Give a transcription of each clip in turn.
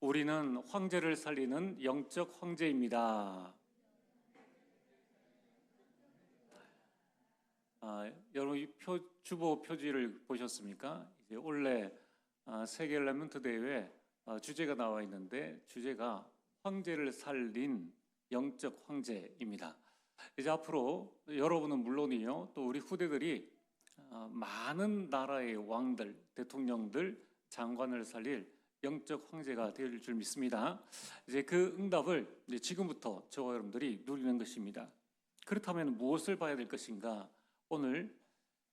우리는 황제를 살리는 영적 황제입니다. 여러분 주보 표지를 보셨습니까? 이제 올해 세계 랩런트 대회 주제가 나와 있는데 주제가 황제를 살린 영적 황제입니다. 이제 앞으로 여러분은 물론이요, 또 우리 후대들이 많은 나라의 왕들, 대통령들, 장관을 살릴 영적 황제가 될 줄 믿습니다. 이제 그 응답을 이제 지금부터 저와 여러분들이 누리는 것입니다. 그렇다면 무엇을 봐야 될 것인가? 오늘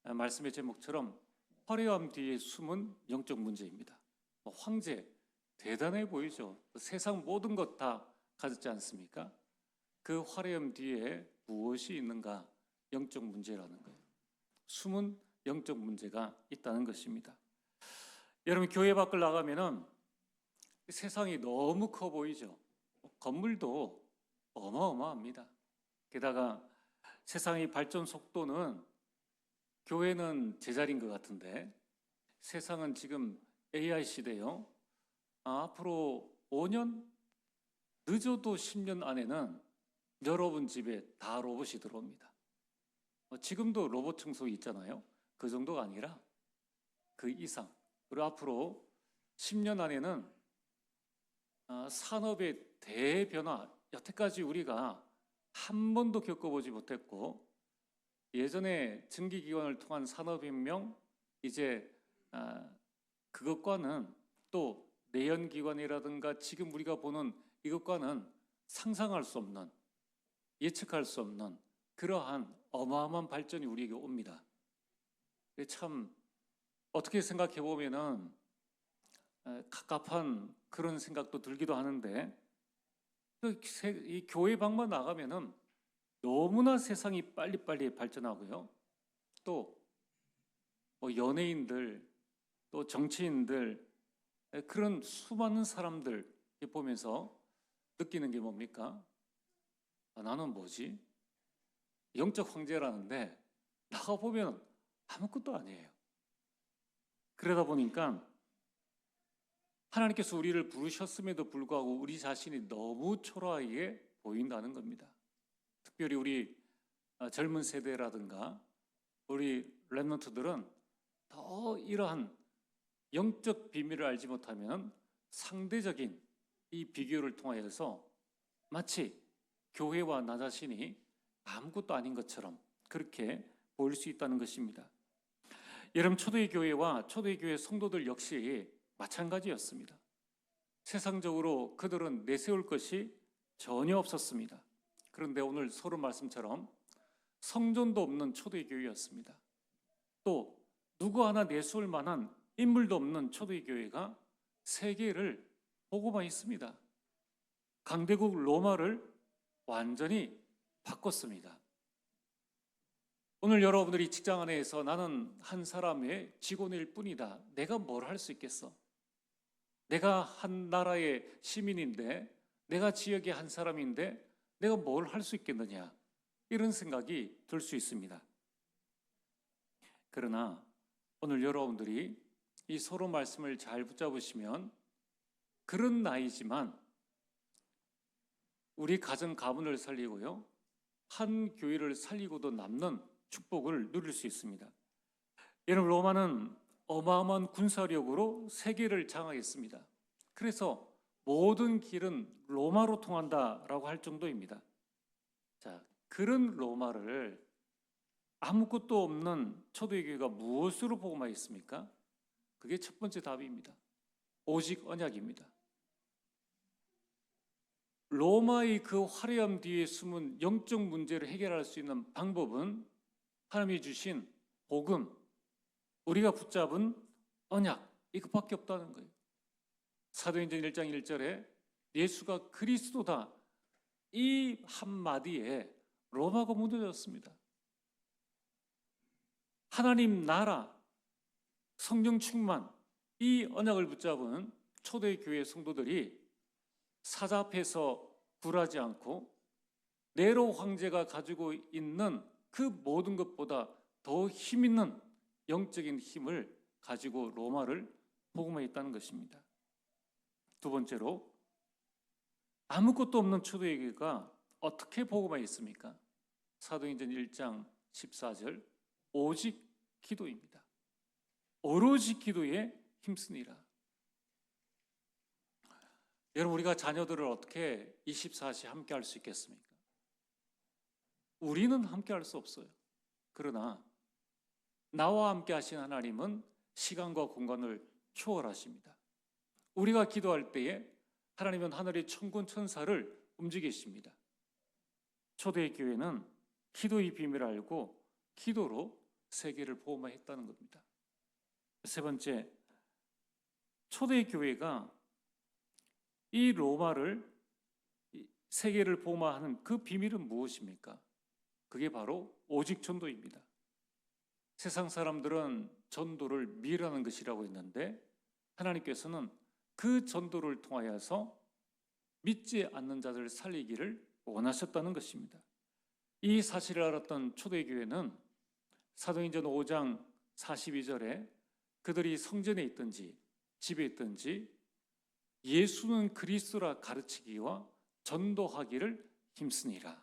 말씀의 제목처럼 화려함 뒤에 숨은 영적 문제입니다. 황제, 대단해 보이죠? 세상 모든 것 다 가졌지 않습니까? 그 화려함 뒤에 무엇이 있는가? 영적 문제라는 거예요. 숨은 영적 문제가 있다는 것입니다. 여러분, 교회 밖을 나가면은 세상이 너무 커 보이죠? 건물도 어마어마합니다. 게다가 세상의 발전 속도는 교회는 제자리인 것 같은데 세상은 지금 AI 시대요. 앞으로 5년, 늦어도 10년 안에는 여러분 집에 다 로봇이 들어옵니다. 지금도 로봇 청소기 있잖아요. 그 정도가 아니라 그 이상. 그리고 앞으로 10년 안에는 산업의 대변화, 여태까지 우리가 한 번도 겪어보지 못했고, 예전에 증기기관을 통한 산업혁명, 이제 그것과는 또 내연기관이라든가 지금 우리가 보는 이것과는 상상할 수 없는, 예측할 수 없는 그러한 어마어마한 발전이 우리에게 옵니다. 참 어떻게 생각해 보면은 갑갑한 그런 생각도 들기도 하는데, 이 교회 방만 나가면은 너무나 세상이 빨리빨리 발전하고요. 또 연예인들, 또 정치인들, 그런 수많은 사람들 보면서 느끼는 게 뭡니까? 나는 뭐지? 영적 황제라는데 나가보면 아무것도 아니에요. 그러다 보니까 하나님께서 우리를 부르셨음에도 불구하고 우리 자신이 너무 초라하게 보인다는 겁니다. 특별히 우리 젊은 세대라든가 우리 랩런트들은 더 이러한 영적 비밀을 알지 못하면 상대적인 이 비교를 통하여서 마치 교회와 나 자신이 아무것도 아닌 것처럼 그렇게 보일 수 있다는 것입니다. 여러분, 초대의 교회와 초대의 교회 성도들 역시 마찬가지였습니다. 세상적으로 그들은 내세울 것이 전혀 없었습니다. 그런데 오늘 서론 말씀처럼 성전도 없는 초대교회였습니다. 또 누구 하나 내세울 만한 인물도 없는 초대교회가 세계를 보고만 있습니다. 강대국 로마를 완전히 바꿨습니다. 오늘 여러분들이 직장 안에서 나는 한 사람의 직원일 뿐이다. 내가 뭘 할 수 있겠어? 내가 한 나라의 시민인데, 내가 지역의 한 사람인데 내가 뭘 할 수 있겠느냐? 이런 생각이 들 수 있습니다. 그러나 오늘 여러분들이 이 서로 말씀을 잘 붙잡으시면 그런 나이지만 우리 가정 가문을 살리고요, 한 교회를 살리고도 남는 축복을 누릴 수 있습니다. 여러분, 로마는 어마어마한 군사력으로 세계를 장악했습니다. 그래서 모든 길은 로마로 통한다라고 할 정도입니다. 자, 그런 로마를 아무것도 없는 초대교회가 무엇으로 복음화 했습니까? 그게 첫 번째 답입니다. 오직 언약입니다. 로마의 그 화려함 뒤에 숨은 영적 문제를 해결할 수 있는 방법은 하나님이 주신 복음, 우리가 붙잡은 언약, 이것밖에 없다는 거예요. 사도행전 1장 1절에 예수가 그리스도다, 이 한마디에 로마가 무너졌습니다. 하나님 나라, 성령 충만, 이 언약을 붙잡은 초대교회 성도들이 사자 앞에서 굴하지 않고 네로 황제가 가지고 있는 그 모든 것보다 더 힘 있는 영적인 힘을 가지고 로마를 복음화했다는 것입니다. 두 번째로, 아무것도 없는 초대교회가 어떻게 복음화 했습니까? 사도행전 1장 14절, 오직 기도입니다. 오로지 기도에 힘쓰니라. 여러분, 우리가 자녀들을 어떻게 24시 함께 할 수 있겠습니까? 우리는 함께 할 수 없어요. 그러나 나와 함께 하신 하나님은 시간과 공간을 초월하십니다. 우리가 기도할 때에 하나님은 하늘의 천군 천사를 움직이십니다. 초대교회는 기도의 비밀을 알고 기도로 세계를 복음화했다는 겁니다. 세 번째, 초대교회가 이 로마를, 세계를 복음화하는 그 비밀은 무엇입니까? 그게 바로 오직 전도입니다. 세상 사람들은 전도를 미라는 것이라고 했는데 하나님께서는 그 전도를 통하여서 믿지 않는 자들을 살리기를 원하셨다는 것입니다. 이 사실을 알았던 초대교회는 사도행전 5장 42절에 그들이 성전에 있든지 집에 있든지 예수는 그리스도라 가르치기와 전도하기를 힘쓰니라.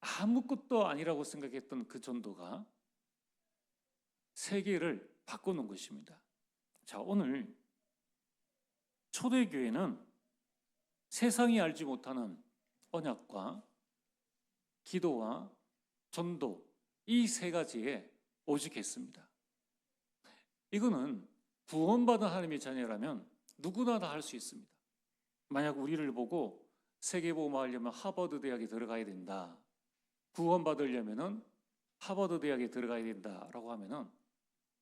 아무것도 아니라고 생각했던 그 전도가 세계를 바꿔놓은 것입니다. 자, 오늘 초대교회는 세상이 알지 못하는 언약과 기도와 전도, 이 세 가지에 오직했습니다. 이거는 구원받은 하나님의 자녀라면 누구나 다 할 수 있습니다. 만약 우리를 보고 세계복음화 하려면 하버드 대학에 들어가야 된다, 구원받으려면 하버드 대학에 들어가야 된다라고 하면은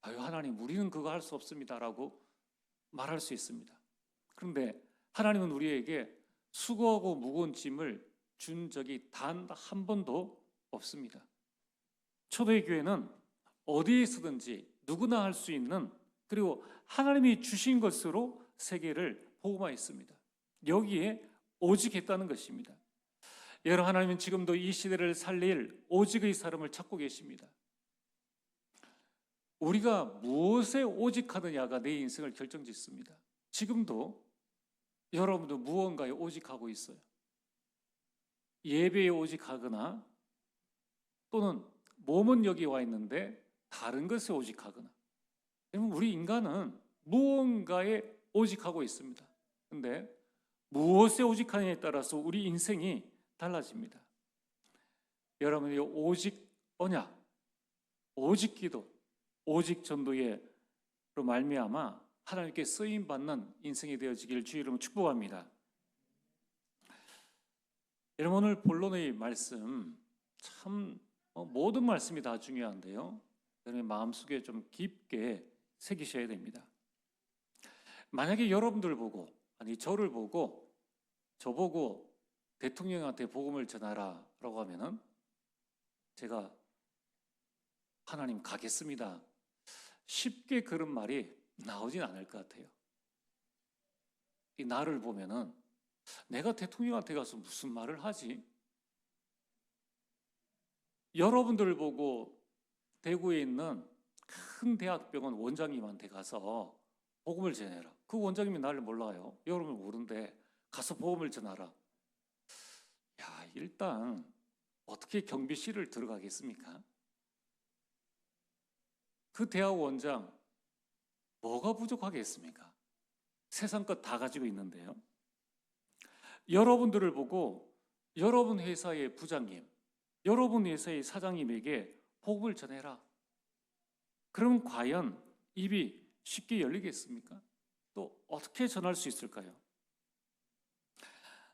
아유, 하나님, 우리는 그거 할 수 없습니다라고 말할 수 있습니다. 그런데 하나님은 우리에게 수고하고 무거운 짐을 준 적이 단 한 번도 없습니다. 초대교회는 어디에 서든지 누구나 할 수 있는, 그리고 하나님이 주신 것으로 세계를 복음화했습니다. 여기에 오직했다는 것입니다. 여러분, 하나님은 지금도 이 시대를 살릴 오직의 사람을 찾고 계십니다. 우리가 무엇에 오직하느냐가 내 인생을 결정짓습니다. 지금도 여러분도 무언가에 오직하고 있어요. 예배에 오직하거나 또는 몸은 여기 와 있는데 다른 것에 오직하거나. 여러분, 우리 인간은 무언가에 오직하고 있습니다. 그런데 무엇에 오직하느냐에 따라서 우리 인생이 달라집니다. 여러분이 오직 언약, 오직 기도, 오직 전도로 말미암아 하나님께 쓰임 받는 인생이 되어지길 주의 이름으로 축복합니다. 여러분, 오늘 본론의 말씀 참 모든 말씀이 다 중요한데요, 여러분의 마음속에 좀 깊게 새기셔야 됩니다. 만약에 여러분들 보고, 아니 저를 보고, 저보고 대통령한테 복음을 전하라 라고 하면은 제가 하나님 가겠습니다, 쉽게 그런 말이 나오진 않을 것 같아요. 이 나를 보면은 내가 대통령한테 가서 무슨 말을 하지? 여러분들 보고 대구에 있는 큰 대학병원 원장님한테 가서 복음을 전해라. 그 원장님이 나를 몰라요. 여러분을 모르는데 가서 복음을 전하라. 야, 일단 어떻게 경비실을 들어가겠습니까? 그 대학 원장 뭐가 부족하겠습니까? 세상 것 다 가지고 있는데요. 여러분들을 보고 여러분 회사의 부장님, 여러분 회사의 사장님에게 복음을 전해라. 그럼 과연 입이 쉽게 열리겠습니까? 또 어떻게 전할 수 있을까요?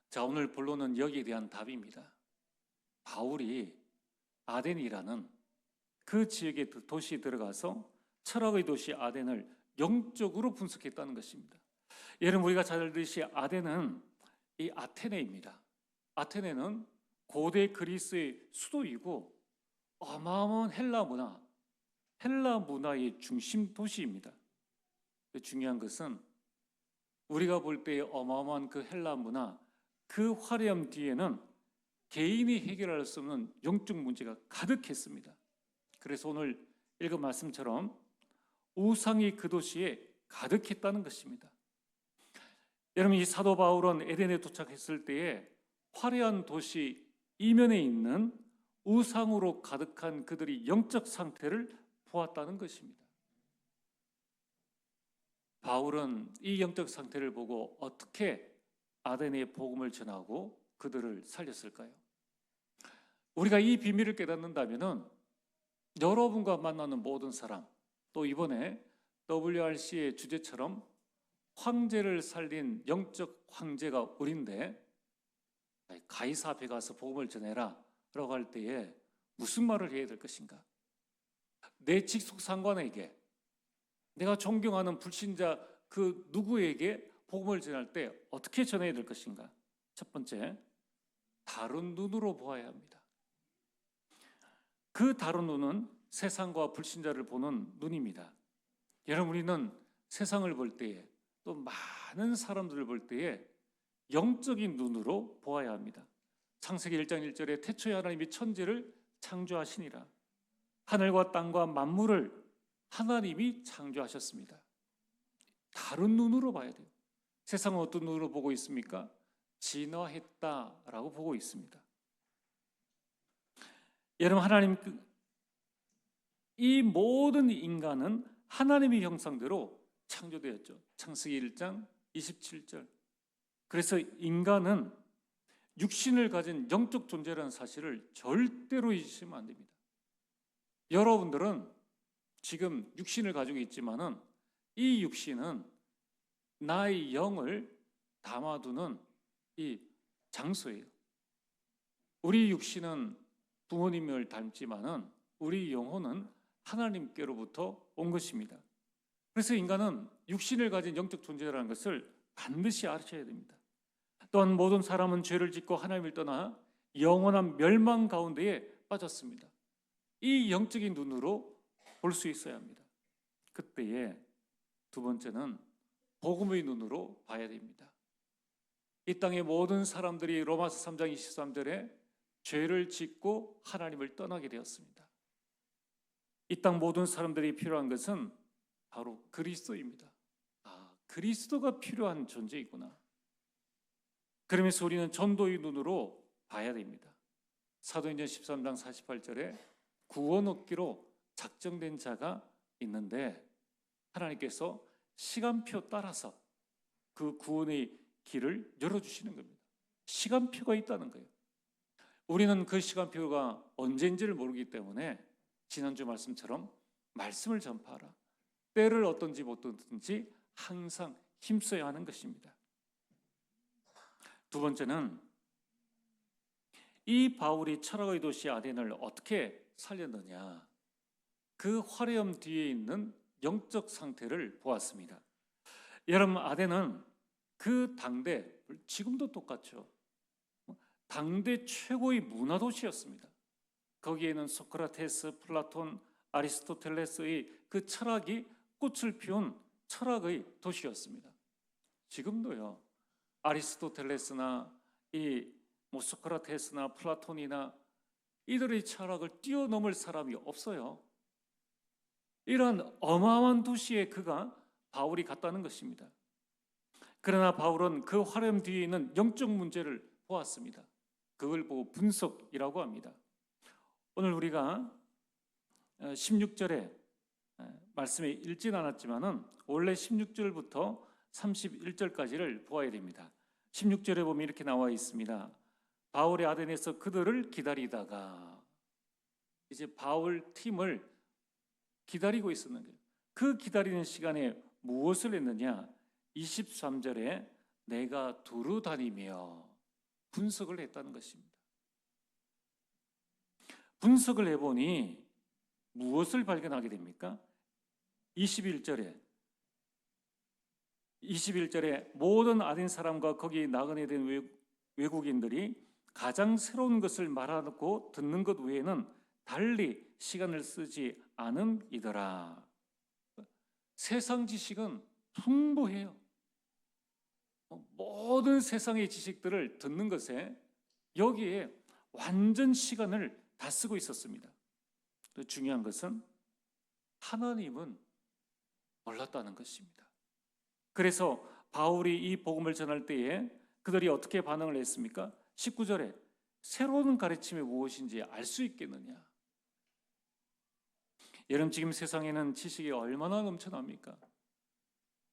자, 오늘 본론은 여기에 대한 답입니다. 바울이 아덴이라는 그 지역의 도시에 들어가서 철학의 도시 아덴을 영적으로 분석했다는 것입니다. 여러분, 우리가 잘 알듯이 아덴은 이 아테네입니다. 아테네는 고대 그리스의 수도이고 어마어마한 헬라 문화의 중심 도시입니다. 중요한 것은 우리가 볼 때 어마어마한 그 헬라 문화, 그 화려함 뒤에는 개인이 해결할 수 없는 영적 문제가 가득했습니다. 그래서 오늘 읽은 말씀처럼 우상이 그 도시에 가득했다는 것입니다. 여러분, 이 사도 바울은 에덴에 도착했을 때에 화려한 도시 이면에 있는 우상으로 가득한 그들이 영적 상태를 보았다는 것입니다. 바울은 이 영적 상태를 보고 어떻게 아덴에 복음을 전하고 그들을 살렸을까요? 우리가 이 비밀을 깨닫는다면 여러분과 만나는 모든 사람, 또 이번에 WRC의 주제처럼 황제를 살린 영적 황제가 우리인데, 가이사 앞에 가서 복음을 전해라 라고 할 때에 무슨 말을 해야 될 것인가? 내 직속 상관에게, 내가 존경하는 불신자 그 누구에게 복음을 전할 때 어떻게 전해야 될 것인가? 첫 번째, 다른 눈으로 보아야 합니다. 그 다른 눈은 세상과 불신자를 보는 눈입니다. 여러분, 우리는 세상을 볼 때에, 또 많은 사람들을 볼 때에 영적인 눈으로 보아야 합니다. 창세기 1장 1절에 태초에 하나님이 천지를 창조하시니라. 하늘과 땅과 만물을 하나님이 창조하셨습니다. 다른 눈으로 봐야 돼요. 세상은 어떤 눈으로 보고 있습니까? 진화했다라고 보고 있습니다. 여러분, 하나님, 이 모든 인간은 하나님의 형상대로 창조되었죠. 창세기 1장 27절. 그래서 인간은 육신을 가진 영적 존재라는 사실을 절대로 잊으시면 안 됩니다. 여러분들은 지금 육신을 가지고 있지만은 이 육신은 나의 영을 담아두는 이 장소예요. 우리 육신은 부모님을 닮지만은 우리 영혼은 하나님께로부터 온 것입니다. 그래서 인간은 육신을 가진 영적 존재라는 것을 반드시 아셔야 됩니다. 또한 모든 사람은 죄를 짓고 하나님을 떠나 영원한 멸망 가운데에 빠졌습니다. 이 영적인 눈으로 볼 수 있어야 합니다. 그때에 두 번째는 복음의 눈으로 봐야 됩니다. 이 땅의 모든 사람들이 로마서 3장 23절에 죄를 짓고 하나님을 떠나게 되었습니다. 이 땅 모든 사람들이 필요한 것은 바로 그리스도입니다. 그리스도가 필요한 존재이구나. 그러면서 우리는 전도의 눈으로 봐야 됩니다. 사도행전 13장 48절에 구원 얻기로 작정된 자가 있는데 하나님께서 시간표 따라서 그 구원의 길을 열어주시는 겁니다. 시간표가 있다는 거예요. 우리는 그 시간표가 언제인지를 모르기 때문에 지난주 말씀처럼 말씀을 전파하라. 때를 어떤지 못 얻든지 항상 힘써야 하는 것입니다. 두 번째는 이 바울이 철학의 도시 아덴을 어떻게 살렸느냐, 그 화려함 뒤에 있는 영적 상태를 보았습니다. 여러분, 아덴은 그 당대, 지금도 똑같죠, 당대 최고의 문화도시였습니다. 거기에는 소크라테스, 플라톤, 아리스토텔레스의 그 철학이 꽃을 피운 철학의 도시였습니다. 지금도요, 아리스토텔레스나 소크라테스나 플라톤이나 이들의 철학을 뛰어넘을 사람이 없어요. 이런 어마어마한 도시에 그가 바울이 갔다는 것입니다. 그러나 바울은 그 화려함 뒤에 있는 영적 문제를 보았습니다. 그걸 보고 분석이라고 합니다. 오늘 우리가 16절에 말씀에 읽진 않았지만은 원래 16절부터 31절까지를 보아야 됩니다. 16절에 보면 이렇게 나와 있습니다. 바울이 아덴에서 그들을 기다리다가, 이제 바울 팀을 기다리고 있었는 거예요. 그 기다리는 시간에 무엇을 했느냐? 23절에 내가 두루 다니며 분석을 했다는 것입니다. 분석을 해보니 무엇을 발견하게 됩니까? 21절에 모든 아덴 사람과 거기 나그네 된 외국인들이 가장 새로운 것을 말하고 듣는 것 외에는 달리 시간을 쓰지 않음이더라. 세상 지식은 풍부해요. 모든 세상의 지식들을 듣는 것에 여기에 완전 시간을 다 쓰고 있었습니다. 또 중요한 것은 하나님은 몰랐다는 것입니다. 그래서 바울이 이 복음을 전할 때에 그들이 어떻게 반응을 했습니까? 19절에 새로운 가르침이 무엇인지 알 수 있겠느냐. 여러분, 지금 세상에는 지식이 얼마나 넘쳐납니까?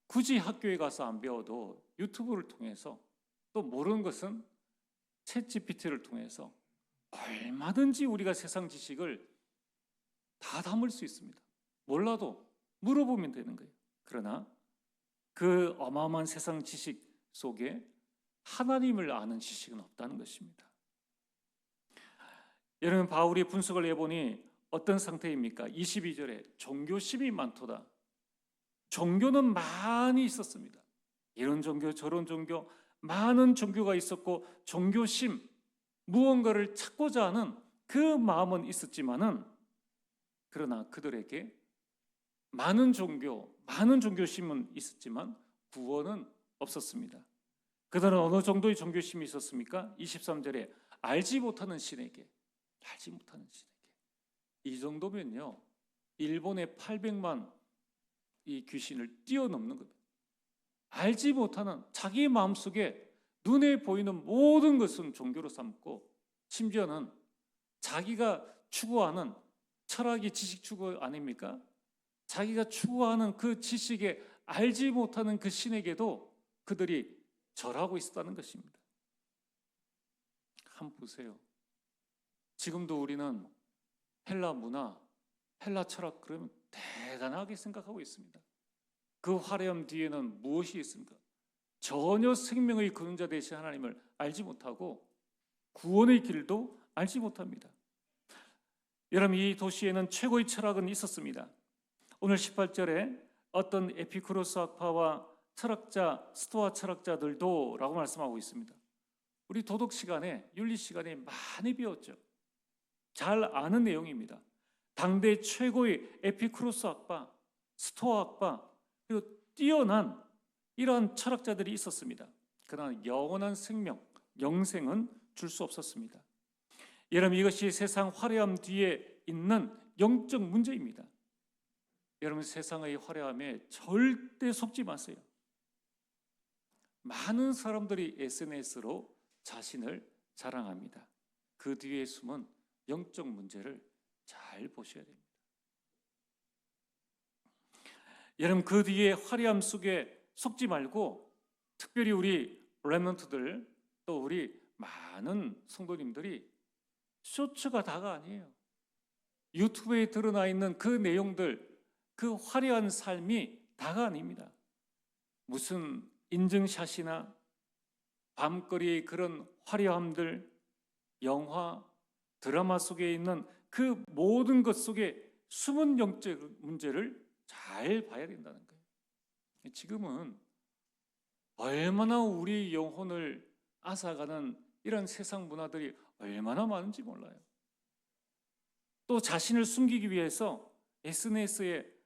굳이 학교에 가서 안 배워도 유튜브를 통해서, 또 모르는 것은 챗 GPT를 통해서 얼마든지 우리가 세상 지식을 다 담을 수 있습니다. 몰라도 물어보면 되는 거예요. 그러나 그 어마어마한 세상 지식 속에 하나님을 아는 지식은 없다는 것입니다. 여러분, 바울이 분석을 해보니 어떤 상태입니까? 22절에 종교심이 많도다. 종교는 많이 있었습니다. 이런 종교 저런 종교, 많은 종교가 있었고 종교심, 무언가를 찾고자 하는 그 마음은 있었지만은, 그러나 그들에게 많은 종교, 많은 종교심은 있었지만 구원은 없었습니다. 그들은 어느 정도의 종교심이 있었습니까? 23절에 알지 못하는 신에게. 이 정도면요, 일본의 800만 이 귀신을 뛰어넘는 겁니다. 알지 못하는, 자기 마음속에 눈에 보이는 모든 것은 종교로 삼고, 심지어는 자기가 추구하는 철학이 지식 추구 아닙니까? 자기가 추구하는 그 지식에 알지 못하는 그 신에게도 그들이 절하고 있었다는 것입니다. 한번 보세요. 지금도 우리는 헬라 문화, 헬라 철학 그러면 대단하게 생각하고 있습니다. 그 화려함 뒤에는 무엇이 있습니까? 전혀 생명의 근원자 되신 하나님을 알지 못하고 구원의 길도 알지 못합니다. 여러분, 이 도시에는 최고의 철학은 있었습니다. 오늘 18절에 어떤 에피쿠로스 학파와 철학자, 스토아 철학자들도 라고 말씀하고 있습니다. 우리 도덕 시간에, 윤리 시간에 많이 배웠죠. 잘 아는 내용입니다. 당대 최고의 에피쿠로스 학파, 스토아 학파, 그리고 뛰어난 이러한 철학자들이 있었습니다. 그러나 영원한 생명, 영생은 줄 수 없었습니다. 여러분, 이것이 세상 화려함 뒤에 있는 영적 문제입니다. 여러분, 세상의 화려함에 절대 속지 마세요. 많은 사람들이 SNS로 자신을 자랑합니다. 그 뒤에 숨은 영적 문제를 잘 보셔야 됩니다. 여러분, 그 뒤에 화려함 속에 속지 말고, 특별히 우리 렘넌트들, 또 우리 많은 성도님들이 쇼츠가 다가 아니에요. 유튜브에 드러나 있는 그 내용들, 그 화려한 삶이 다가 아닙니다. 무슨 인증샷이나 밤거리의 그런 화려함들, 영화, 드라마 속에 있는 그 모든 것 속에 숨은 영적 문제를 잘 봐야 된다는 거예요. 지금은 얼마나 우리 영혼을 앗아가는 이런 세상 문화들이 얼마나 많은지 몰라요. 또 자신을 숨기기 위해서 SNS에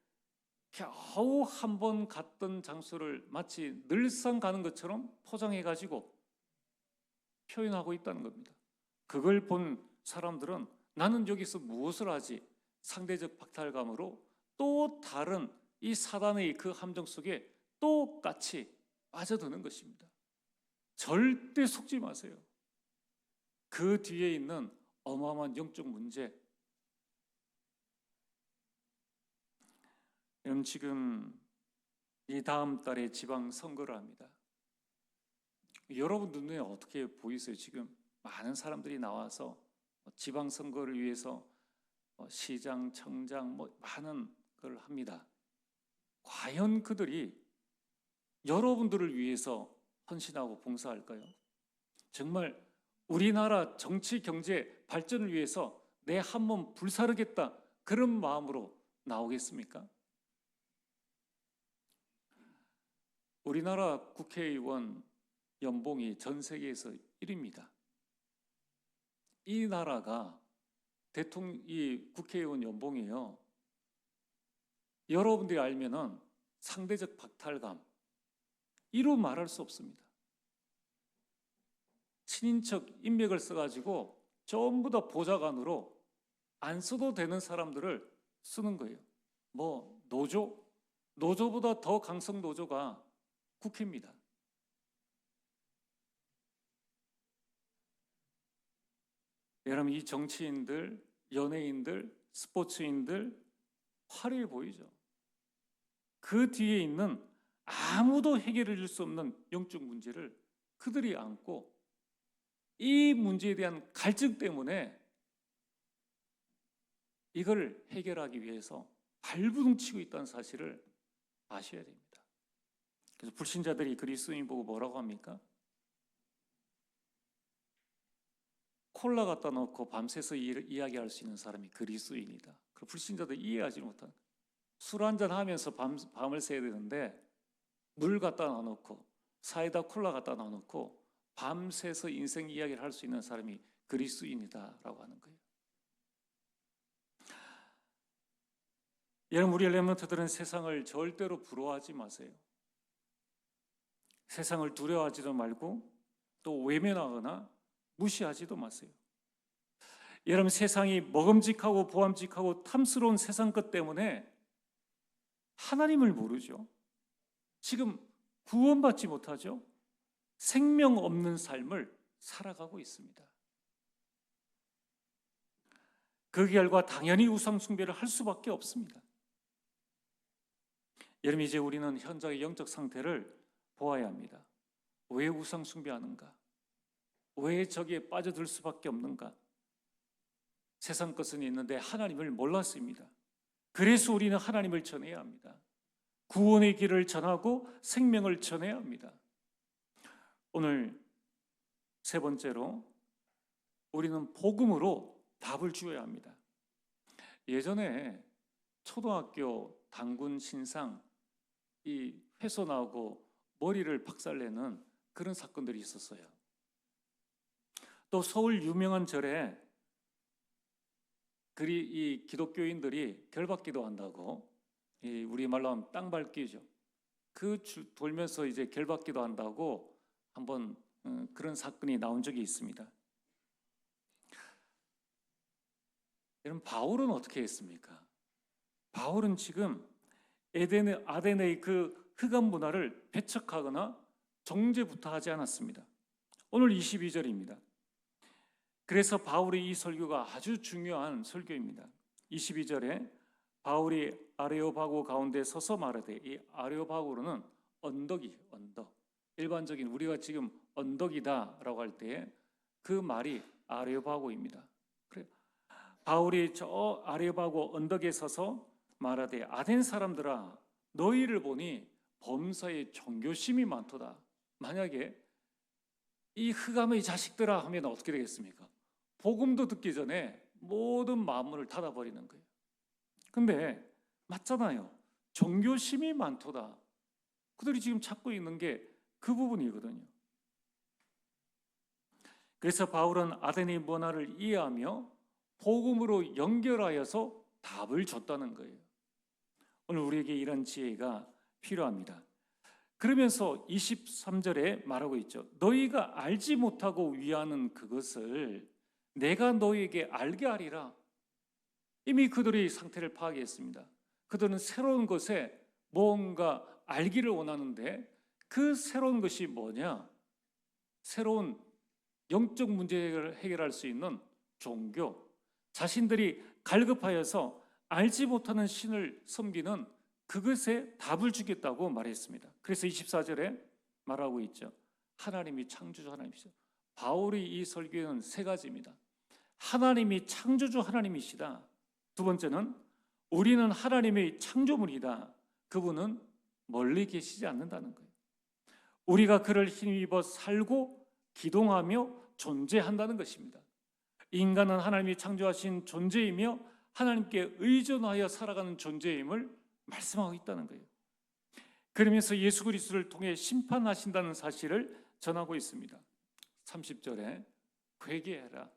겨우 한 번 갔던 장소를 마치 늘상 가는 것처럼 포장해가지고 표현하고 있다는 겁니다. 그걸 본 사람들은 나는 여기서 무엇을 하지? 상대적 박탈감으로 또 다른 이 사단의 그 함정 속에 똑같이 빠져드는 것입니다. 절대 속지 마세요. 그 뒤에 있는 어마어마한 영적 문제. 여러분, 지금 이 다음 달에 지방선거를 합니다. 여러분 눈에 어떻게 보이세요? 지금 많은 사람들이 나와서 지방선거를 위해서 시장, 청장 많은 걸 합니다. 과연 그들이 여러분들을 위해서 헌신하고 봉사할까요? 정말 우리나라 정치, 경제 발전을 위해서 내 한 몸 불사르겠다, 그런 마음으로 나오겠습니까? 우리나라 국회의원 연봉이 전 세계에서 1위입니다. 이 나라가 이 국회의원 연봉이에요. 여러분들이 알면은 상대적 박탈감, 이루 말할 수 없습니다. 친인척 인맥을 써가지고 전부 다 보좌관으로 안 써도 되는 사람들을 쓰는 거예요. 노조보다 더 강성 노조가 국회입니다. 여러분, 이 정치인들, 연예인들, 스포츠인들 화려해 보이죠. 그 뒤에 있는 아무도 해결해 줄 수 없는 영적 문제를 그들이 안고 이 문제에 대한 갈증 때문에 이걸 해결하기 위해서 발부둥 치고 있다는 사실을 아셔야 됩니다. 그래서 불신자들이 그리스도인 보고 뭐라고 합니까? 콜라 갖다 놓고 밤새서 이야기할 수 있는 사람이 그리스도인이다. 그 불신자들 이해하지 못한, 술 한잔 하면서 밤을 새야 되는데 물 갖다 놔놓고 사이다 콜라 갖다 놔놓고 밤새서 인생 이야기를 할 수 있는 사람이 그리스도인이다라고 하는 거예요. 여러분, 우리 렘넌트들은 세상을 절대로 부러워하지 마세요. 세상을 두려워하지도 말고 또 외면하거나 무시하지도 마세요. 여러분, 세상이 먹음직하고 보암직하고 탐스러운 세상 것 때문에 하나님을 모르죠. 지금 구원받지 못하죠. 생명 없는 삶을 살아가고 있습니다. 그 결과 당연히 우상 숭배를 할 수밖에 없습니다. 여러분, 이제 우리는 현장의 영적 상태를 보아야 합니다. 왜 우상 숭배하는가? 왜 저기에 빠져들 수밖에 없는가? 세상 것은 있는데 하나님을 몰랐습니다. 그래서 우리는 하나님을 전해야 합니다. 구원의 길을 전하고 생명을 전해야 합니다. 오늘 세 번째로 우리는 복음으로 답을 주어야 합니다. 예전에 초등학교 단군 신상 이 훼손하고 머리를 박살내는 그런 사건들이 있었어요. 또 서울 유명한 절에 이 기독교인들이 결박기도 한다고, 우리 말로 하면 땅밟기죠. 그 돌면서 이제 결박기도 한다고 한번 그런 사건이 나온 적이 있습니다. 여러분, 바울은 어떻게 했습니까? 바울은 지금 아덴의 그 흑암 문화를 배척하거나 정죄부터 하지 않았습니다. 오늘 22절입니다. 그래서 바울의 이 설교가 아주 중요한 설교입니다. 22절에 바울이 아레오바고 가운데 서서 말하되, 이 아레오바고로는 언덕. 일반적인 우리가 지금 언덕이다라고 할 때 그 말이 아레오바고입니다. 그래, 바울이 저 아레오바고 언덕에 서서 말하되, 아덴 사람들아, 너희를 보니 범사에 종교심이 많도다. 만약에 이 흑암의 자식들아 하면 어떻게 되겠습니까? 복음도 듣기 전에 모든 마음문을 닫아버리는 거예요. 근데 맞잖아요. 종교심이 많도다. 그들이 지금 찾고 있는 게 그 부분이거든요. 그래서 바울은 아덴의 문화를 이해하며 복음으로 연결하여서 답을 줬다는 거예요. 오늘 우리에게 이런 지혜가 필요합니다. 그러면서 23절에 말하고 있죠. 너희가 알지 못하고 위하는 그것을 내가 너희에게 알게 하리라. 이미 그들의 상태를 파악했습니다. 그들은 새로운 것에 뭔가 알기를 원하는데 그 새로운 것이 뭐냐? 새로운 영적 문제를 해결할 수 있는 종교, 자신들이 갈급하여서 알지 못하는 신을 섬기는 그것에 답을 주겠다고 말했습니다. 그래서 24절에 말하고 있죠. 하나님이 창조주 하나님이시죠. 바울의 이 설교는 세 가지입니다. 하나님이 창조주 하나님이시다. 두 번째는 우리는 하나님의 창조물이다. 그분은 멀리 계시지 않는다는 거예요. 우리가 그를 힘입어 살고 기동하며 존재한다는 것입니다. 인간은 하나님이 창조하신 존재이며 하나님께 의존하여 살아가는 존재임을 말씀하고 있다는 거예요. 그러면서 예수 그리스도를 통해 심판하신다는 사실을 전하고 있습니다. 30절에 회개해라.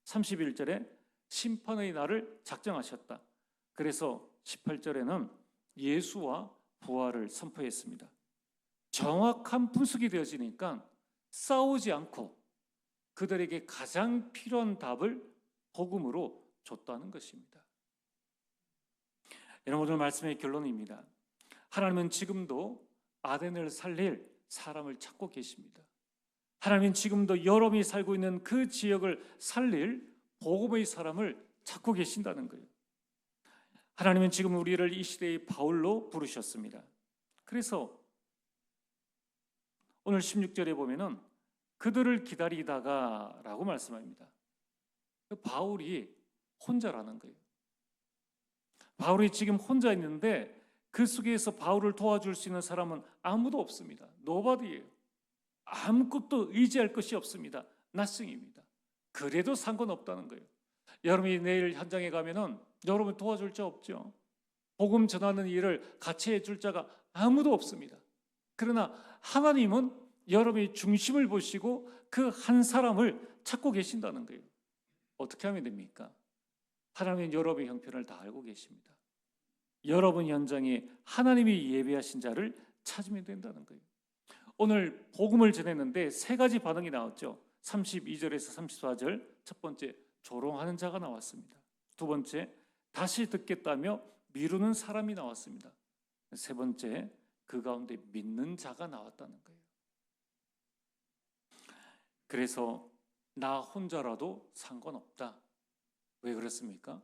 31절에 심판의 날을 작정하셨다. 그래서 18절에는 예수와 부활을 선포했습니다. 정확한 분석이 되어지니까 싸우지 않고 그들에게 가장 필요한 답을 복음으로 줬다는 것입니다. 여러분, 오늘 말씀의 결론입니다. 하나님은 지금도 아덴을 살릴 사람을 찾고 계십니다. 하나님은 지금도 여러분이 살고 있는 그 지역을 살릴 복음의 사람을 찾고 계신다는 거예요. 하나님은 지금 우리를 이 시대의 바울로 부르셨습니다. 그래서 오늘 16절에 보면은 그들을 기다리다가 라고 말씀합니다. 바울이 혼자라는 거예요. 바울이 지금 혼자 있는데 그 속에서 바울을 도와줄 수 있는 사람은 아무도 없습니다. 노바디예요. 아무것도 의지할 것이 없습니다. 나승입니다. 그래도 상관없다는 거예요. 여러분이 내일 현장에 가면은 여러분 도와줄 자 없죠. 복음 전하는 일을 같이 해줄 자가 아무도 없습니다. 그러나 하나님은 여러분의 중심을 보시고 그 한 사람을 찾고 계신다는 거예요. 어떻게 하면 됩니까? 하나님은 여러분의 형편을 다 알고 계십니다. 여러분 현장에 하나님이 예비하신 자를 찾으면 된다는 거예요. 오늘 복음을 전했는데 세 가지 반응이 나왔죠. 32절에서 34절, 첫 번째 조롱하는 자가 나왔습니다. 두 번째 다시 듣겠다며 미루는 사람이 나왔습니다. 세 번째 그 가운데 믿는 자가 나왔다는 거예요. 그래서 나 혼자라도 상관없다. 왜 그렇습니까?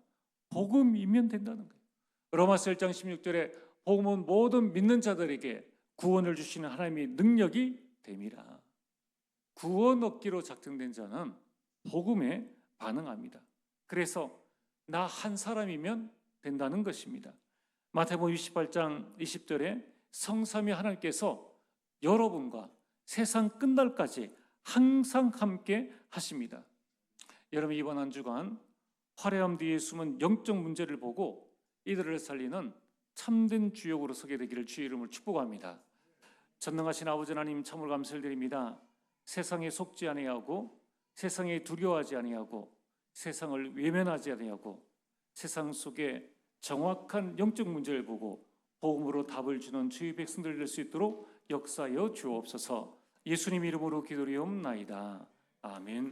복음이면 된다는 거예요. 로마서 1장 16절에 복음은 모든 믿는 자들에게 구원을 주시는 하나님의 능력이 됨이라. 구원 얻기로 작정된 자는 복음에 반응합니다. 그래서 나 한 사람이면 된다는 것입니다. 마태복음 28장 20절에 성삼위 하나님께서 여러분과 세상 끝날까지 항상 함께 하십니다. 여러분 이번 한 주간 화려함 뒤에 숨은 영적 문제를 보고 이들을 살리는 참된 주역으로 서게 되기를 주의 이름으로 축복합니다. 전능하신 아버지 하나님 참으로 감사를 드립니다. 세상에 속지 아니하고 세상에 두려워하지 아니하고 세상을 외면하지 아니하고 세상 속에 정확한 영적 문제를 보고 복음으로 답을 주는 주의 백성들 될 수 있도록 역사하여 주옵소서. 예수님 이름으로 기도리옵나이다. 아멘.